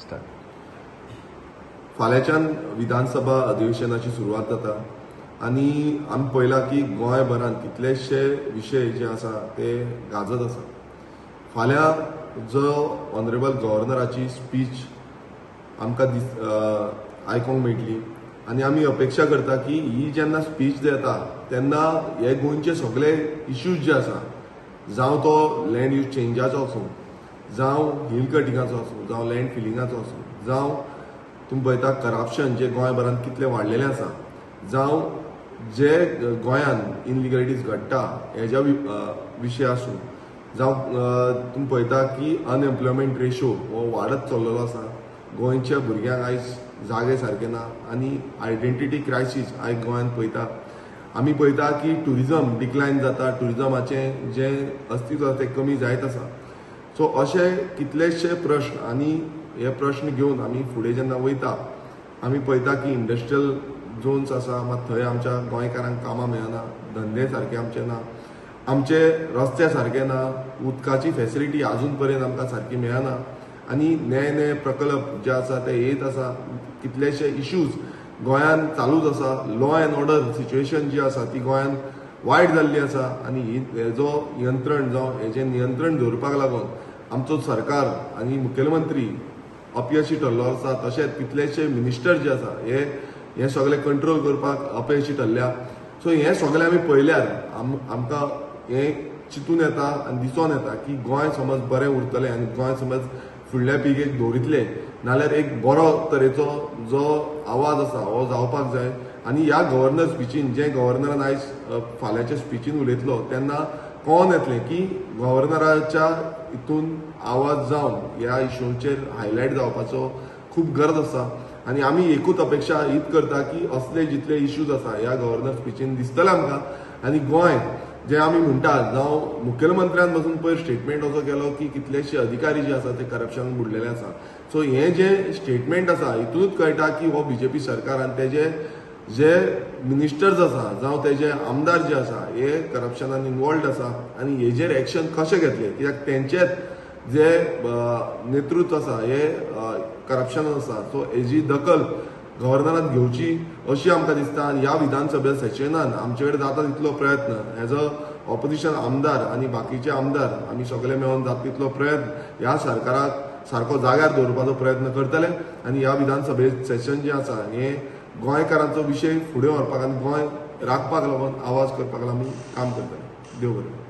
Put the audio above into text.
Start. फाल्यांच्यान विधानसभा अधिवेशनाची सुरवात जाता आनी आमी पळयला की गोंयभरांत कितलेशे विशय जे आसा ते गाजत आसा. फाल्यां जो ऑनरेबल गव्हर्नराची स्पीच आमकां आयकूंक मेळटली आनी आमी अपेक्षा करता की ही जेन्ना स्पीच देता तेन्ना हे गोंयचे सगळे इश्यूज जे आसा, जावं तो लँड यूज चेंजाचो आसूं, जावं हिल कटिंगाचो आसूं, जावं लँड फिलिंगाचो आसूं, जावं तुम्ही पळयता करप्शन जे गोंयभरांत कितले वाडलेलें आसा, जावं जे गोंयांत इनलिगलिटीज घडटा हेज्या विशय आसूं, जावं तुम्ही पळयता की अनएम्प्लॉयमेंट रेशो हो वाडत चल्लेलो आसा. गोंयच्या भुरग्यांक आयज जागे सारके ना आनी आयडेंटिटी क्रायसीस आयज गोंयांत पळयता. आमी पळयता की ट्युरिजम डिक्लायन जाता, ट्युरिजमाचें जें अस्तित्व आसा तें कमी जायत आसा. सो अशे कितलेशे प्रश्न आनी हे प्रश्न घेवन आमी फुडें जेन्ना वयता आमी पळयता की इंडस्ट्रियल झोन्स आसा, मात थंय आमच्या गोंयकारांक कामां मेळना, धंदे सारके आमचे ना, आमचे रस्ते सारके ना, उदकाची फेसिलिटी आजून पर्यंत आमकां सारकी मेळना आनी नये नये प्रकल्प जे आसा ते येत आसा. कितलेशे इश्यूज गोंयांत चालूच आसा. लॉ एंड ऑर्डर सिच्युएशन जी आसा ती गोंयांत वायट जाल्ली आसा आनी हेजो नियंत्रण जावं हेजें नियंत्रण दवरपाक लागून आमचो सरकार आनी मुखेलमंत्री अपयशी ठरलो आसा. तशेंच कितलेशे मिनिस्टर जे आसा हे सगळे कंट्रोल करपाक अपयशी ठरल्या. सो हे सगळें आमी पळयल्यार आमकां हे चिंतून येता आनी दिसून येता की गोंय समज बरें उरतलें आनी गोंय समज फुडल्या पिळगेक दवरितले नाल्यार एक बरो तरेचो जो आवाज आसा हो जावपाक जाय. आनी ह्या गव्हर्नर स्पिचीन जे गव्हर्नरान आयज फाल्यांच्या स्पिचीन उलयतलो तेन्ना कळोन येतलें की गव्हर्नराच्या हितून आवाज जावन ह्या इश्यूचेर हायलायट जावपाचो खूब गरज आसा. आनी आमी एकूच अपेक्षा हीच करता की असले जितले इश्यूज आसा ह्या गव्हर्नर स्पिचीन दिसतले आमकां. आनी गोंय जे आमी म्हणटात जावं मुखेलमंत्र्यान बसून पयर स्टेटमेंट असो केलो की कितलेशे अधिकारी जे आसा ते करप्शनान बुडलेले आसा. सो हे जे स्टेटमेंट आसा हितूनच कळटा की हो बीजेपी सरकार आनी तेजे जे मिनिस्टर्स आसा जावं तेजे आमदार जे आसा हे करप्शनान इनवॉल्ड आसा आनी हेजेर एक्शन कशें घेतले कित्याक तेंचेच जे नेतृत्व आसा हे करप्शनान आसा. सो हेजी दखल गव्हर्नरान घेवची अशी आमकां दिसता. आनी ह्या विधानसभा सेशनान आमचे कडेन जाता तितलो प्रयत्न एज अ ऑपोजिशन आमदार आनी बाकीचे आमदार आमी सगळे मेळून जाता तितलो प्रयत्न ह्या सरकाराक सारको जाग्यार दवरपाचो प्रयत्न करतले. आनी ह्या विधानसभे सेशन जे आसा हे गोंयकारांचो विशय फुडें व्हरपाक आनी गोंय राखपाक लागून आवाज करपाक लागून आमी काम करतले. देव बरें.